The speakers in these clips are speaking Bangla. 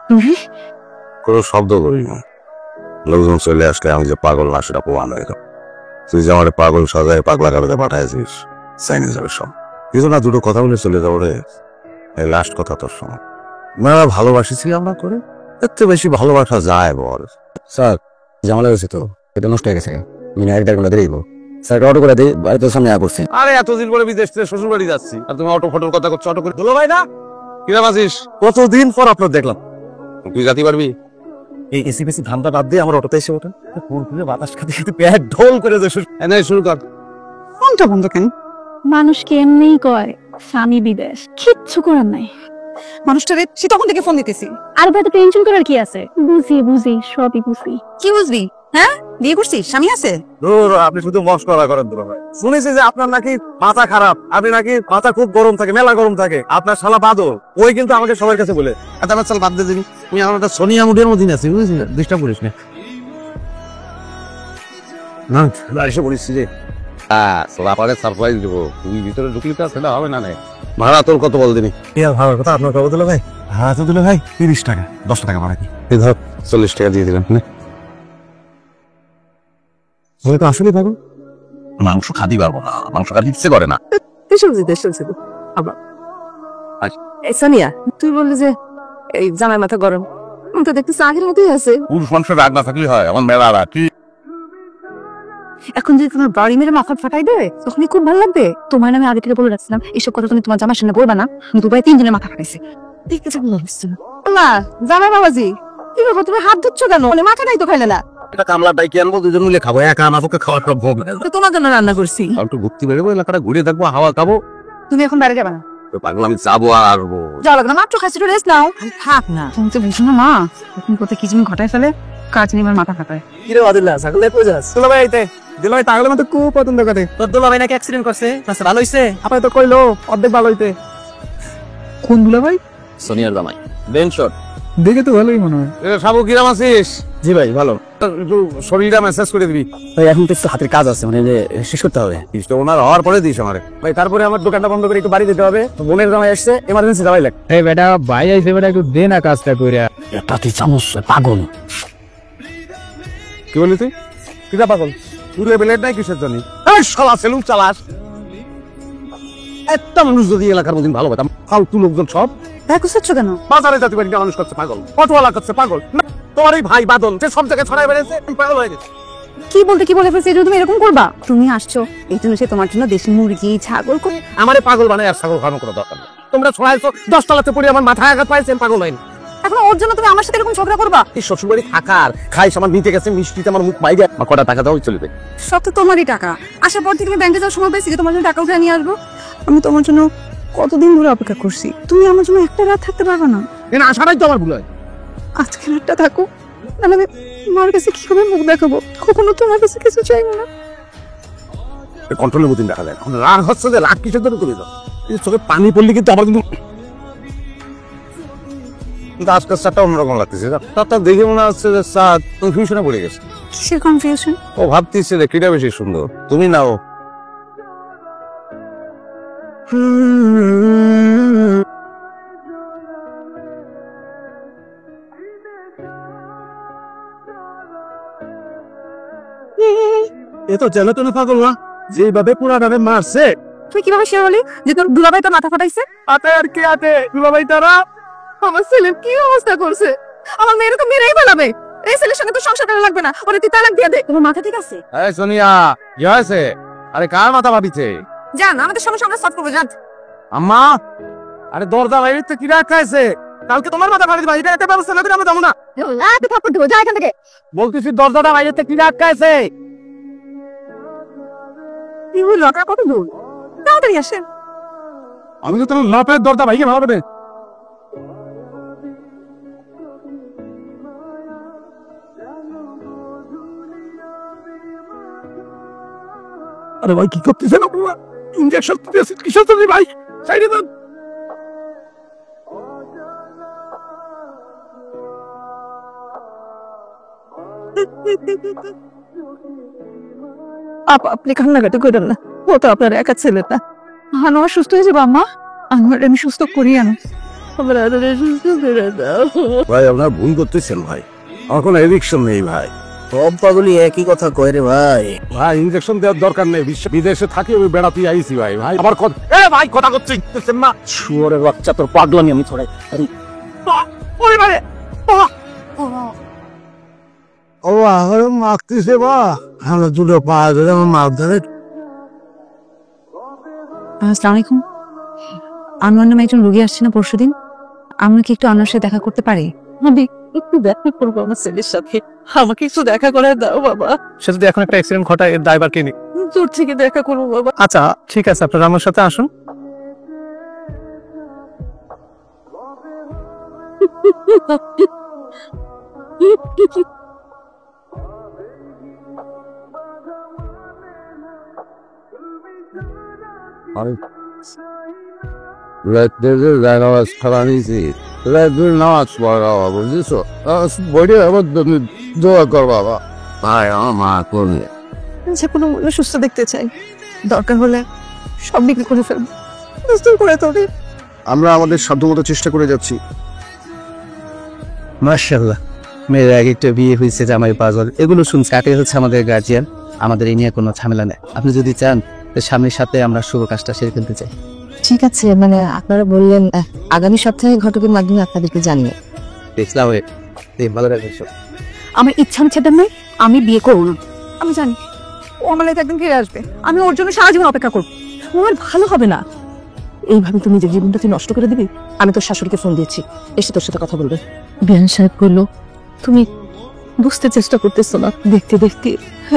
তুমি কোনো শব্দ করি না। লোকজন চলে আসলে আমি যে পাগল না সেটা প্রমাণ হয়ে গেল। তুই যে আমার পাগল সাজায় পাগলা কাটাতে পাঠাইছিস চাইনিজ যাবে সব কিছু না, দুটো কথা বলে চলে যাবো রে। এই লাস্ট কথা তোর সঙ্গে মেয়েরা ভালোবাসিছিলাম না করে এর চেয়ে বেশি ভালোবাসা যায় বল। স্যার ঝামেলা হয়েছে তো, এটা নষ্ট হয়ে গেছে। মিনি এক দেড় ঘন্টা দেরিব স্যার, অটো করে দিই, বাড়ি তো সামনে পড়ছে। আরে এতদিন পরে বিদেশ থেকে শ্বশুর বাড়ি যাচ্ছি আর তুমি অটো ফটোর কথা করছো। অটো করে দিলো ভাই না কিরাম আছিস? কতদিন পর আপনার দেখলাম। তুই যাতে পারবি? এই এসি বেসি ধান্দা বাদ দিয়ে আমার অটোতে এসে ওঠেন, ফোন করে বাতাস খাতে খাতে পেট ঢোল করে দেয়। শুরু কর। ফোনটা বন্ধ কেন? মানুষকে এমনিই কয় স্বামী বিদেশ, কিচ্ছু করার নাই। মানুষটারে সে তখন থেকে ফোন দিতেছি। আর ভাই তো টেনশন করার কি আছে? বুঝি সবই বুঝি। কি বুঝবি? হ্যাঁ, বিয়ে করছিস? স্বামী আছে? দূর, আপনি শুধু মস্করা করেন দুলা ভাই। শুনেছি যে আপনার নাকি মাথা খারাপ, আপনি নাকি মাথা খুব গরম থাকে, মেলা গরম থাকে। আপনার শালা বাদল ওই কিন্তু আমাকে সবার কাছে বলে চাল বাদ দিয়ে দিবি। তুমি আমার একটা সোনিয়া মুডের মধ্যে আছি, বুঝেছিস? ডিস্টার্ব করিস না। না এসে বলিস যে সারপ্রাইজ দেবো, তুই ভিতরে ঢুকলি তো সেটা হবে না। ভাড়া তোর কত বল দিবি? ভাড়ার কথা আপনার কবে দিল ভাই? ভাড়া তো দিল ভাই 30 টাকা, 10 টাকা ভাড়া। কি ধর 40 টাকা দিয়ে দিলাম। তো আসলে পাগল, মাংস খাদি পারবো না, মাংস খাতে ইচ্ছে করে না। সানিয়া, তুই বললি যে এই জামাই মাথা গরম, তো দেখতেছি আগের মতোই আছে। পুরুষ মানুষের রাগ না থাকলে হয়, আমার মেলা রাগ। এখন যদি তোমার বাড়ি মেরে মাথা ফাটাই দেবে তখনই খুব ভালো লাগবে। তোমার নামে আগে থেকে বলে রাখছিলাম এইসব কথা তুমি তোমার জামার সামনে বলবা না। দুবাই 3 দিনের মাথা ফাটাইছে, দেখতে চাপ না। জামাই বাবাজি, কি ব্যাপার, তুমি হাত ধুচ্ছ কেন? মাথা নাই তো খাইলে না? এটা কামলা ডাইকে আনবো, দুজন মিলে খাবো। একা আমাকে খাওয়ার সব ভোগ। তো তোমার জন্য রান্না করছি। একটু ঘুরতে বেরোবো, এলাকাটা ঘুরে থাকবো, হাওয়া খাবো। তুমি এখন বাইরে যাবে না? পাগল আমি যাবো আর আসবো। যাও লাগবে না, মাত্র খাইছি, একটু রেস্ট নাও। থাক না, তুমি তো বুঝো না মা, তুমি কোথায় কি তুমি ঘটাই ফেলে কাজ নিয়ে আমার মাথা ফাটায়। কি রে আদিল্লাহ, সকালে কই যাস? দুলা ভাই আইতে, দুলা ভাই তাহলে মতো খুব পছন্দ করে। তোর দুলা ভাই নাকি অ্যাক্সিডেন্ট করছে, আচ্ছা ভালো হইছে? আপনি তো কইলো অর্ধেক ভালো হইতে। কোন দুলা ভাই? সোনিয়ার জামাই বেনশট। দেখে তো ভালোই মনে হয়। সাবু কিরাম আছিস? জি ভাই ভালো। একটু শরীরটা মেসেজ করে দিবি ভাই, এখন তো একটু হাতের কাজ আছে, মানে যে শেষ করতে হবে। ওনার হওয়ার পরে দিস আমারে ভাই। তারপরে আমার দোকানটা বন্ধ করে একটু বাড়ি যেতে হবে, বোনের জামাই আসছে, এমার্জেন্সি যাওয়াই লাগে। এই বেটা ভাই আইছে, বেটা একটু দে না কাজটা কইরা। তাতে চামচ পাগল। কি বলি তুই? কিটা পাগল? পুরো বেলেট নাই কিসের জন্য? এই শালা সেলুন চালাস। একটা মানুষ যদি এলাকার মধ্যে ভালো পেতাম, ফালতু লোকজন সব হ্যাঁ, কুসাচ্ছ কেন? বাজারে জাতি বাড়ি মানুষ করছে পাগল, অটোওয়ালা করছে পাগল। তোমার এই ভাই বাদল যে সব জায়গায় ছড়াই বেড়েছে, পাগল হয়ে গেছে। কি বলে ফেলছি, তুমি এরকম করবা? তুমি আসছো এই জন্য সে তোমার জন্য দেশি মুরগি ছাগল করে আমারে পাগল বানায় আর ছাগল খাওয়ানো কোনো দরকার নেই। তোমরা ছড়াইছো 10 তলাতে পড়ে আমার মাথায় আঘাত পাইছে, পাগল হয়নি। এখন ওর জন্য তুমি আমার সাথে এরকম ঝগড়া করবা? এই শ্বশুরবাড়ি থাকার খাই সামান নিতে গেছে, মিষ্টিতে আমার মুখ মাইরে আমার কটা টাকা দাও চলবে। সব তো তোমারই টাকা। আসার পর থেকে ব্যাংকে যাওয়ার সময় পেয়েছি যে তোমার জন্য টাকা উঠে নিয়ে আসবো। আমি তোমার জন্য কতদিন ধরে অপেক্ষা করছি, তুমি আমার জন্য একটা রাত থাকতে পারবে না? এখানে আসাটাই তো আমার ভুল হয়। আজকে রাতটা থাকো, নাহলে আমি মার কাছে কিভাবে মুখ দেখাবো? কখনো তোমার কাছে কিছু চাইবো না। কন্ট্রোলের মতন দেখা যায়। এখন রাগ হচ্ছে যে রাগ কিসের জন্য করে দাও। এই চোখে পানি পড়লে কিন্তু আমার কিন্তু আজকের চারটা অন্যরকম লাগতেছে। তারটা দেখে মনে হচ্ছে যে চাঁদ কনফিউশনে পড়ে গেছে। কিসের কনফিউশন? ও ভাবতেছে যে কিটা বেশি সুন্দর, তুমি না ও? এ তো যেন তেন পাগল না, যেভাবে পুরাটারে মারছে। তুই কিভাবে শিওর হলি যে তোর দুলাভাই তোর মাথা ফাটাইছে? আতে আর কি আতে, দুলাভাই তারা আমার ছেলের কি অবস্থা করছে? আমার মেয়ের তো মেরেই ফেলাবে। এই ছেলের সঙ্গে তো সংসার করা লাগবে না, ওরে তুই তালাক দিয়ে দে। তোমার মাথা ঠিক আছে? এই সোনিয়া, কি হয়েছে? আরে কার মাথা ভাবিছে? জান, আমাদের সমস্যা আমরা সলভ করবো, জান। আম্মা, আরে দরজা বাইরে কি রাখাইছে? কালকে তোমার মাথা ভাবি ভাই, এটা একটা ব্যবস্থা না করে আমরা যাবো না। তুই থাপ্পড় দেবো, যা এখান থেকে। বলতেছি দরজাটা বাইরে কি রাখাইছে? কি হলো, আপনার কত দূর? তাড়াতাড়ি আসেন। আমি তো তোমার লাপের দরজা ভাইকে ভালো দেবে। আরে ভাই কি করতেছেন আপনারা? ইনজেকশন দিতেছেন কিসের জন্য ভাই? সাইডে দেন। আপনি কান্নাকাটি করেন না, ও তো আপনার একা ছেলে না। আনোয়ার সুস্থ হয়ে যাবো আম্মা, আনোয়ার আমি সুস্থ করি আনো। আমরা সুস্থ করে দাও। ভাই আপনার ভুল করতেছেন ভাই, আমার কোনো এডিকশন নেই ভাই। সব পাগলই একই কথা কয় রে ভাই। ভাই ইনজেকশন দেওয়ার দরকার নেই, বিদেশে থাকি আমি বেড়াতে আইছি ভাই। ভাই আমার কথা ভাই কথা করছেন না। শুয়োরের বাচ্চা, তোর পাগলামি আমি ছড়াই। ও আমার মারতেছে বা আমরা দুটো পা ধরে আমার মার ধরে। আসসালামু আলাইকুম। আনোয়ার নামে একজন রোগী আসছে না পরশুদিন, আমরা কি একটু আনোয়ার সাথে দেখা করতে পারি? আমি একটু দেখা করবো আমার ছেলের সাথে, আমাকে একটু দেখা করে দাও বাবা। সে যদি এখন একটা অ্যাক্সিডেন্ট ঘটায় এর দায়ভার কে নিবে? দূর থেকে দেখা করবো বাবা। আচ্ছা ঠিক আছে, আপনারা আমার সাথে আসুন। নামাজ খাওয়া নিয়েছি, নামাজ পড়া বুঝেছো, বইটা আবার দোয়া কর বাবা। ভাই আমার মা করবে যে কোনো মূল্যে সুস্থ দেখতে চাই, দরকার হলে সব বিক্রি করে ফেলবো, সুস্থ করে তবে। আমরা আমাদের সাধ্যমতো চেষ্টা করে যাচ্ছি। মাশাআল্লাহ, মেয়ের আগে একটা বিয়ে হয়েছে, জামাই পাগল, এগুলো শুনছি। কাকে হচ্ছে আমাদের গার্জিয়ান, আমাদের এই নিয়ে কোনো ঝামেলা নেই। আপনি যদি চান তো সামনের সাথে আমরা শুভ কাজটা সেরে ফেলতে চাই। ঠিক আছে, মানে আপনারা বললেন আগামী সপ্তাহে ঘটকের মাধ্যমে আপনাদেরকে জানিয়ে। দেখলাম ভালো রাখছো। আমার ইচ্ছা নিচ্ছেদের নয়, আমি বিয়ে করব না। আমি জানি ও আমার লাইফে একদিন ফিরে আসবে, আমি ওর জন্য সারা জীবন অপেক্ষা করবো। তোমার ভালো হবে না এইভাবে, তুমি নিজের জীবনটা তুই নষ্ট করে দিবি। আমি তোর শাশুড়িকে ফোন দিয়েছি, এসে তোর সাথে কথা বলবে। বিয়ান সাহেব বললো, তুমি বুঝতে চেষ্টা করতেছো না। দেখতে দেখতে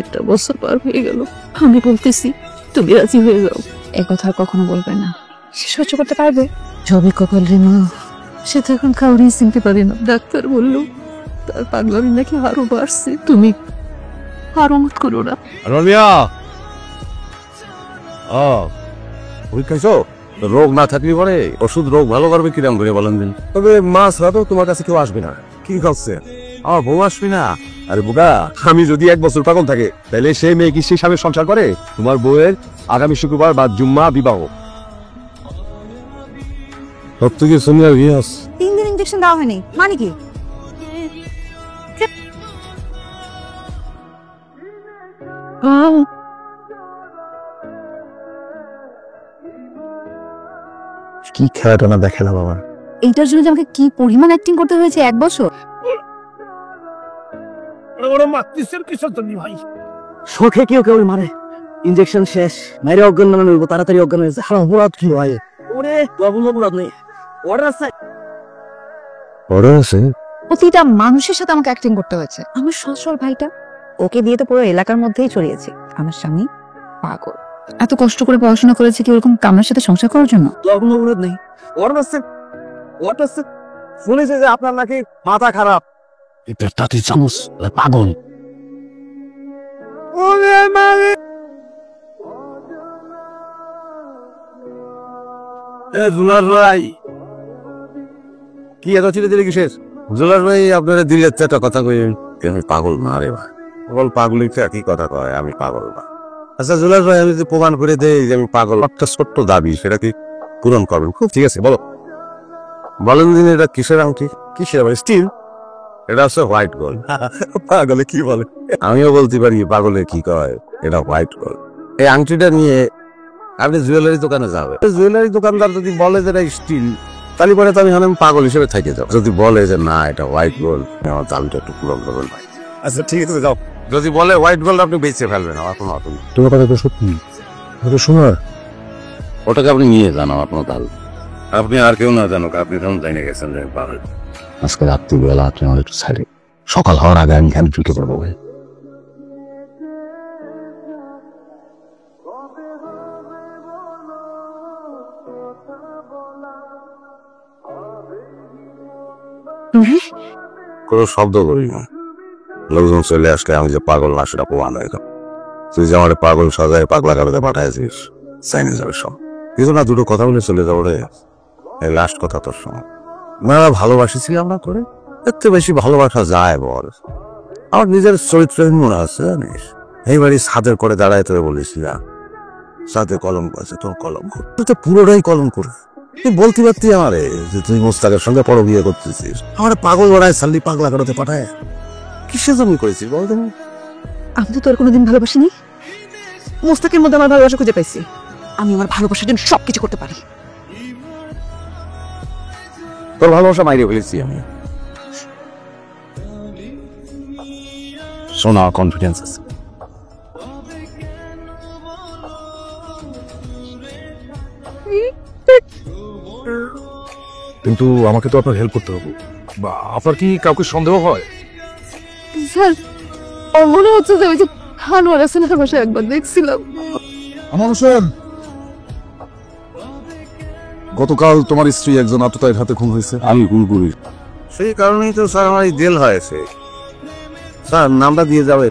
একটা বছর পার হয়ে গেল, আমি বলতেছি তুমি রাজি হয়ে যাও। এ কথা আর কখনো বলবে না, সে সহ্য করতে পারবে? যবে কপাল রে মা, সে তো এখন কাউরি চিনতে পারে না। ডাক্তার বললো তার পাগলামি নাকি আরো বাড়ছে, তুমি আরো মত করো না। রমিয়া ওই খাইছো, রোগ না থাকলে পরে ওষুধ রোগ ভালো করবে কিরম করে বলেন দিন। তবে মাছ রাতো তোমার কাছে কেউ আসবে না। কি খাচ্ছে? আমার বউ আসবি না? আরে বোকা, আমি যদি 1 বছর পাগল থাকে তাহলে সেই মেয়ে কি সেই স্বামীর সংসার করে? তোমার বউয়ের আগামী শুক্রবার বা জুম্মা বিবাহ। সত্য কি শুনিয়া গিয়াস? 3 দিন ইনজেকশন দেওয়া হয়নি মানে কি? কি খেলাটা না দেখালাম আমার। এইটার জন্য যে আমাকে কি পরিমাণ অ্যাক্টিং করতে হয়েছে 1 বছর। শোকে কেউ কেউ মারে, ইনজেকশন শেষ, মাইরে অজ্ঞান না নইব, তাড়াতাড়ি অজ্ঞান হয়েছে। আর অপরাধ কি হয়? ওরে বাবু, অপরাধ নেই, অর্ডার আছে। অর্ডার আছে? প্রতিটা মানুষের সাথে আমাকে অ্যাক্টিং করতে হয়েছে। আমার সসর ভাইটা, ওকে দিয়ে তো পুরো এলাকার মধ্যেই ছড়িয়েছে আমার স্বামী পাগল। এত কষ্ট করে পড়াশোনা করেছে কি ওরকম কামনার সাথে সংসার করার জন্য? কোনো অপরাধ নেই, অর্ডার আছে, অর্ডার আছে। শুনেছে যে আপনার নাকি মাথা খারাপ। এটা তাতে চামচ পাগল। জুলার ভাই, কি এত চিলে দিলে কিসের? জুলার ভাই আপনারা দিলে একটা কথা কই, আমি পাগল না রে ভাই। পাগল পাগলই তো একই কথা কয়, আমি পাগল না। আচ্ছা জুলার ভাই, আমি যে প্রমাণ করে দেই যে আমি পাগল, একটা ছোট্ট দাবি, সেটা কি পূরণ করবেন? খুব ঠিক আছে, বলো। বলেন দিন এটা কিসের আংটি? কিসের ভাই? স্টিল। এটা হচ্ছে হোয়াইট গোল্ড। পাগলে কি বলে? আমিও বলতে পারি পাগলে কি কয়, এটা হোয়াইট গোল্ড। এই আংটিটা নিয়ে আপনি জুয়েলারি দোকানে যাবেন, জুয়েলারি দোকানদার যদি বলে যে এটা স্টিল, তাহলে পরে তো আমি পাগল হিসেবে থেকে যাবো। যদি বলে যে না এটা হোয়াইট গোল্ড, আমার দামটা একটু পূরণ করবেন ভাই। আচ্ছা ঠিক আছে, যাও। যদি বলে হোয়াইট গোল্ড, আপনি বেঁচে ফেলবেন, আমার কোনো অসুবিধা। তোমার কথা তো সত্যি, শোনার ওটাকে আপনি নিয়ে যান, আমার কোনো দাল। আপনি আর কেউ না জানুক, আপনি তখন জানিয়ে গেছেন যে পাগল। আজকে রাত্রিবেলা আপনি আমাদের একটু ছাড়ে, সকাল হওয়ার আগে আমি ধ্যান ঢুকে পড়বো ভাই। কোনো শব্দ করি না, লোকজন চলে আসলে আমি যে পাগল না সেটা প্রমাণ হয়ে গেল। তুই যে আমার পাগল সাজায় পাগলা কাটাতে পাঠাইছিস, চাইনি যাবে সব কিছু না, দুটো কথা বলে চলে যাবো রে। এই লাস্ট কথা তোর সঙ্গে, মেয়েরা ভালোবাসিছি আমরা করে, এর থেকে বেশি ভালোবাসা যায় বল? আমার নিজের চরিত্রহীন মনে আছে জানিস, এই বাড়ি ছাদের করে দাঁড়ায় তোরে বলেছিলাম, ছাদে কলম আছে, তোর কলম কর, তুই তো পুরোটাই কলম করে। তুই বলতে পারতি আমারে যে তুই মোস্তাকের সঙ্গে পর বিয়ে করতেছিস, আমার পাগল বাড়ায় সাল্লি পাগলা কাটাতে পাঠায়। কিসের জন্য করেছিস বল তুমি? আমি তো তোর কোনোদিন ভালোবাসিনি। মোস্তাকের মধ্যে আমার ভালোবাসা খুঁজে পাইছি। আমি আমার ভালোবাসার জন্য সবকিছু করতে পারি। তোর ভালোবাসা মাইরে ফেলেছি আমি। শোনা কনফিডেন্স আছে। কিন্তু আমাকে তো আপনার হেল্প করতে হবে। বা আপনার কি কাউকে সন্দেহ হয়? স্যার আমার মনে হচ্ছে যে ওই যে হানোয়ার হাসানের বাসায় একবার দেখছিলাম। আমার হোসেন, গতকাল তোমার স্ত্রী একজন আততায়ীর হাতে খুন হয়েছে। আমি ভুল করি, সেই কারণেই তো স্যার আমার এই জেল হয়েছে। স্যার নামটা দিয়ে যাবে।